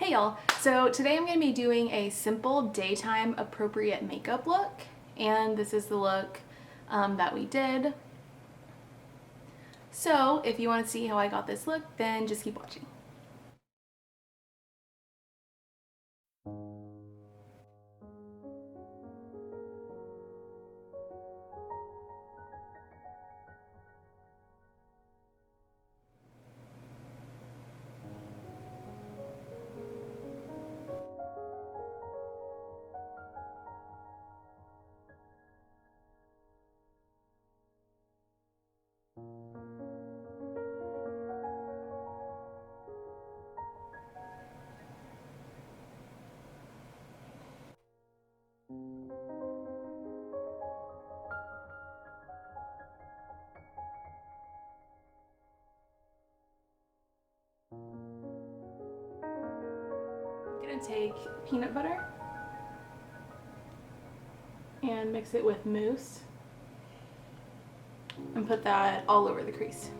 Hey y'all, so today I'm going to be doing a simple daytime appropriate makeup look, and this is the look that we did. So if you want to see how I got this look, then just keep watching. I'm going to take peanut butter and mix it with mousse and put that all over the crease.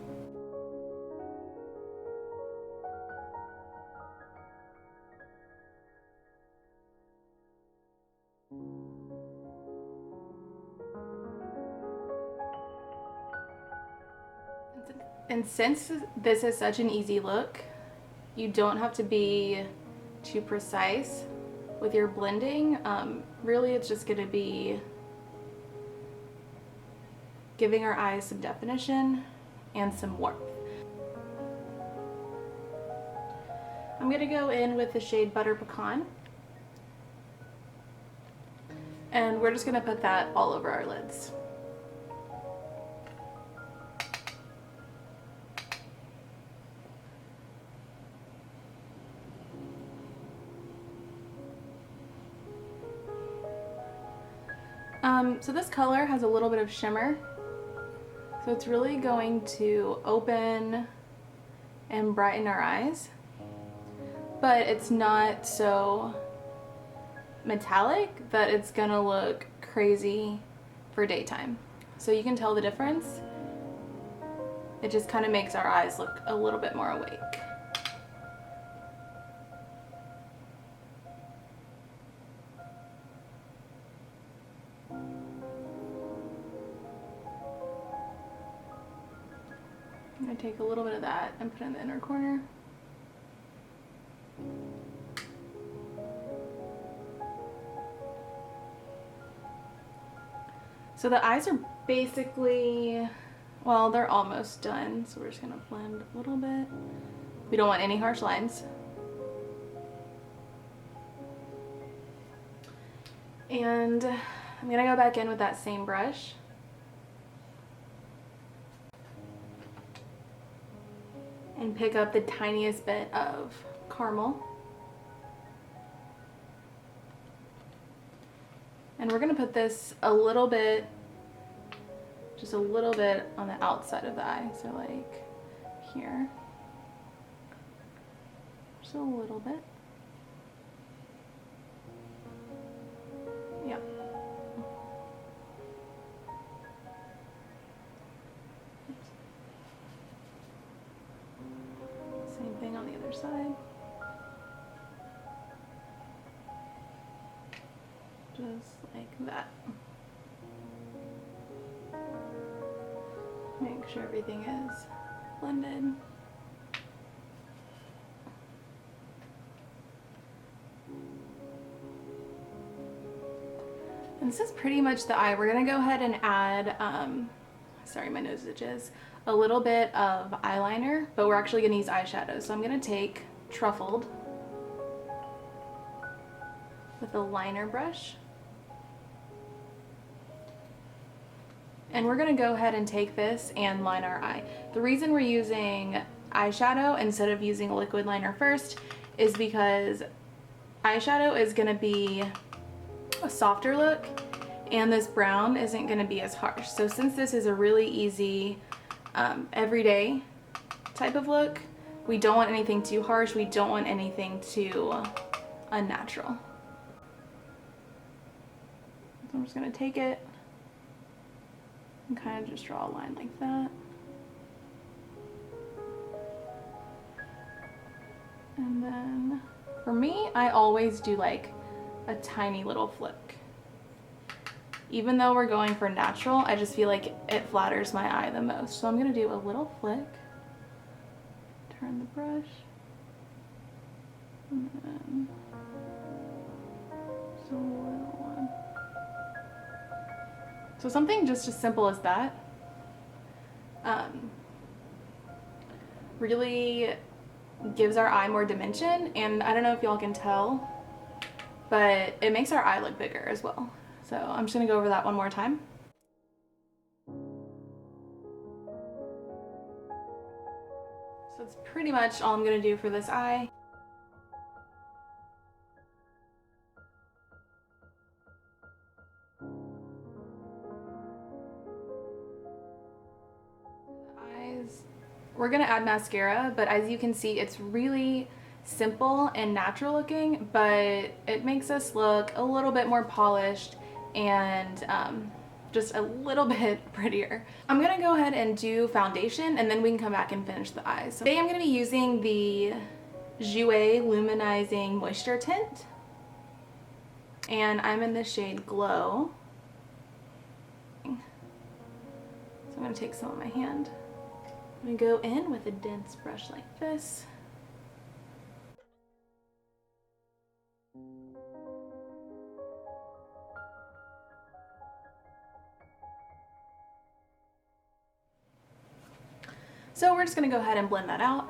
And since this is such an easy look, you don't have to be too precise with your blending. Really, it's just going to be giving our eyes some definition and some warmth. I'm going to go in with the shade Butter Pecan, and we're just going to put that all over our lids. So this color has a little bit of shimmer, so it's really going to open and brighten our eyes, but it's not so metallic that it's gonna look crazy for daytime. So you can tell the difference. It just kind of makes our eyes look a little bit more awake. I'm going to take a little bit of that and put it in the inner corner. So the eyes are basically, well, they're almost done, so we're just going to blend a little bit. We don't want any harsh lines. And I'm going to go back in with that same brush. And pick up the tiniest bit of caramel. And we're going to put this a little bit, just a little bit on the outside of the eye. So like here. Just a little bit. Yep. Same thing on the other side. Just like that. Make sure everything is blended. And this is pretty much the eye. We're gonna go ahead and add, sorry, my nose itches, a little bit of eyeliner, but we're actually gonna use eyeshadow. So I'm gonna take Truffled with a liner brush. And we're gonna go ahead and take this and line our eye. The reason we're using eyeshadow instead of using a liquid liner first is because eyeshadow is gonna be a softer look and this brown isn't gonna be as harsh. So since this is a really easy everyday type of look, we don't want anything too harsh, we don't want anything too unnatural. So I'm just gonna take it and kind of just draw a line like that. And then for me, I always do like a tiny little flick. Even though we're going for natural, I just feel like it flatters my eye the most. So I'm gonna do a little flick, turn the brush, and then just a little one. So something just as simple as that really gives our eye more dimension, and I don't know if y'all can tell, but it makes our eye look bigger as well. So I'm just gonna go over that one more time. So that's pretty much all I'm gonna do for this eye. Eyes, we're gonna add mascara, but as you can see, it's really simple and natural looking, but it makes us look a little bit more polished and just a little bit prettier. I'm gonna go ahead and do foundation, and then we can come back and finish the eyes. So today I'm gonna be using the Jouer Luminizing Moisture Tint, and I'm in the shade Glow. So I'm gonna take some on my hand. I'm gonna go in with a dense brush like this. So we're just gonna go ahead and blend that out.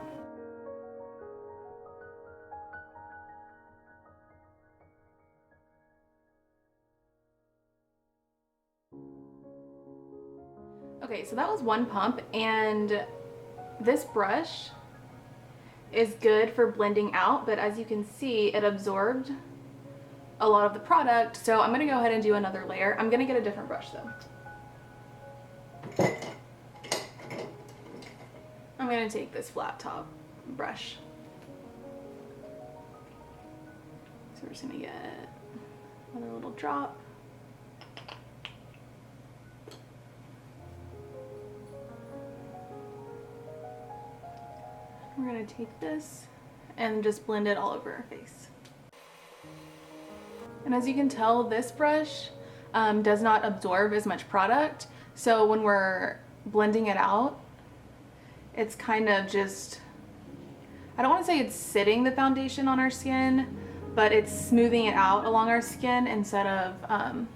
Okay, so that was one pump, and this brush is good for blending out, but as you can see, it absorbed a lot of the product, so I'm gonna go ahead and do another layer. I'm gonna get a different brush though. I'm gonna take this flat top brush. So we're just gonna get another little drop. We're gonna take this and just blend it all over our face. And as you can tell, this brush does not absorb as much product. So when we're blending it out, it's kind of just, I don't want to say it's sitting the foundation on our skin, but it's smoothing it out along our skin instead of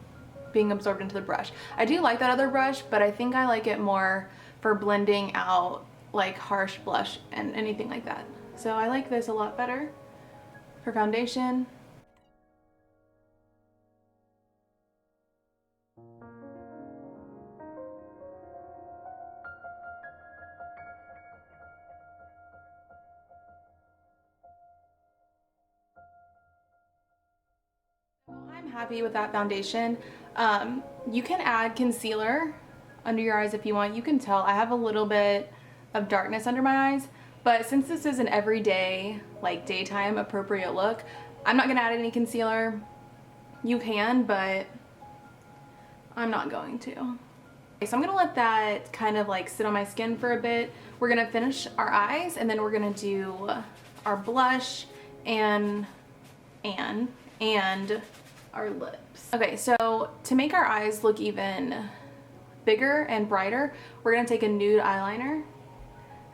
being absorbed into the brush. I do like that other brush, but I think I like it more for blending out like harsh blush and anything like that. So I like this a lot better for foundation. I'm happy with that foundation. You can add concealer under your eyes if you want. You can tell I have a little bit of darkness under my eyes, but since this is an everyday, like daytime appropriate look, I'm not gonna add any concealer. You can, but I'm not going to. Okay, so I'm gonna let that kind of like sit on my skin for a bit. We're gonna finish our eyes, and then we're gonna do our blush and our lips. Okay, so to make our eyes look even bigger and brighter, we're gonna take a nude eyeliner.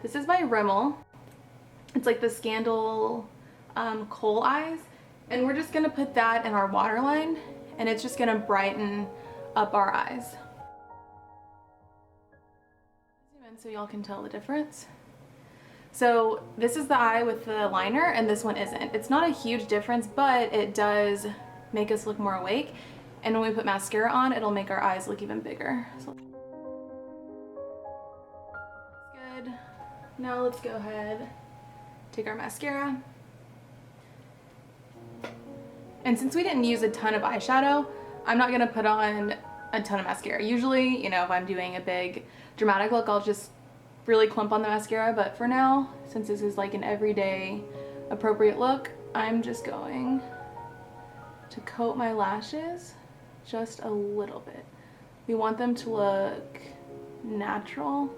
This is by Rimmel. It's like the Scandal Kohl Eyes, and we're just gonna put that in our waterline, and it's just gonna brighten up our eyes. Zoom in so y'all can tell the difference. So this is the eye with the liner, and this one isn't. It's not a huge difference, but it does make us look more awake. And when we put mascara on, it'll make our eyes look even bigger. So that's good. Now let's go ahead, take our mascara. And since we didn't use a ton of eyeshadow, I'm not gonna put on a ton of mascara. Usually, you know, if I'm doing a big dramatic look, I'll just really clump on the mascara, but for now, since this is like an everyday appropriate look, I'm just going to coat my lashes just a little bit. We want them to look natural,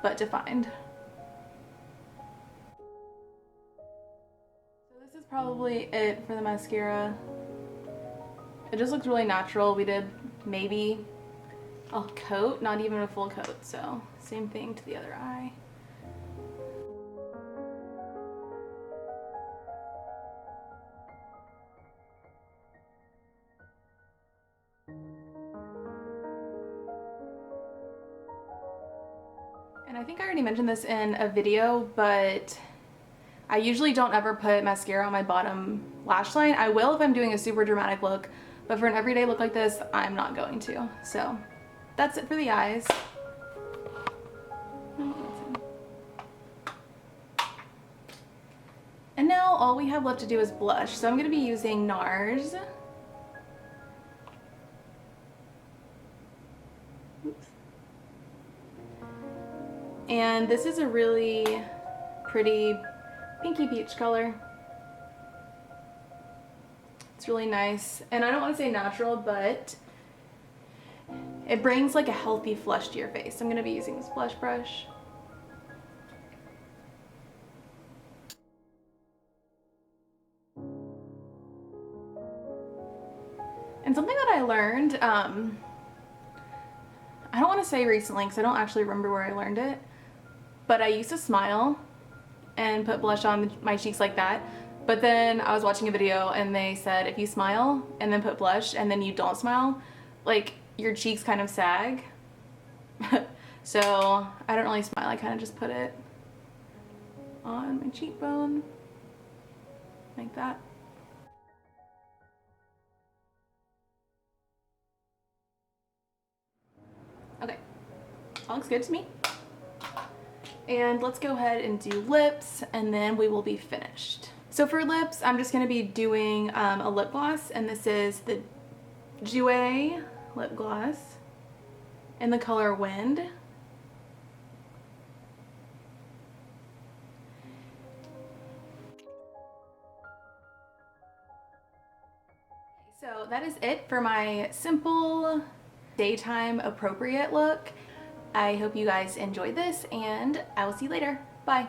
but defined. Probably it for the mascara. It just looks really natural. We did maybe a coat, not even a full coat, so same thing to the other eye. And I think I already mentioned this in a video, but I usually don't ever put mascara on my bottom lash line. I will if I'm doing a super dramatic look, but for an everyday look like this, I'm not going to. So that's it for the eyes. And now all we have left to do is blush. So I'm gonna be using NARS. Oops. And this is a really pretty pinky peach color. It's really nice. And I don't want to say natural, but it brings like a healthy flush to your face. I'm going to be using this blush brush. And something that I learned, I don't want to say recently because I don't actually remember where I learned it, but I used to smile and put blush on my cheeks like that. But then I was watching a video and they said if you smile and then put blush and then you don't smile, like your cheeks kind of sag. So I don't really smile, I kind of just put it on my cheekbone like that. Okay, that looks good to me. And let's go ahead and do lips and then we will be finished. So for lips, I'm just going to be doing a lip gloss, and this is the Jouer lip gloss in the color Wind. So that is it for my simple daytime appropriate look. I hope you guys enjoyed this and I will see you later. Bye.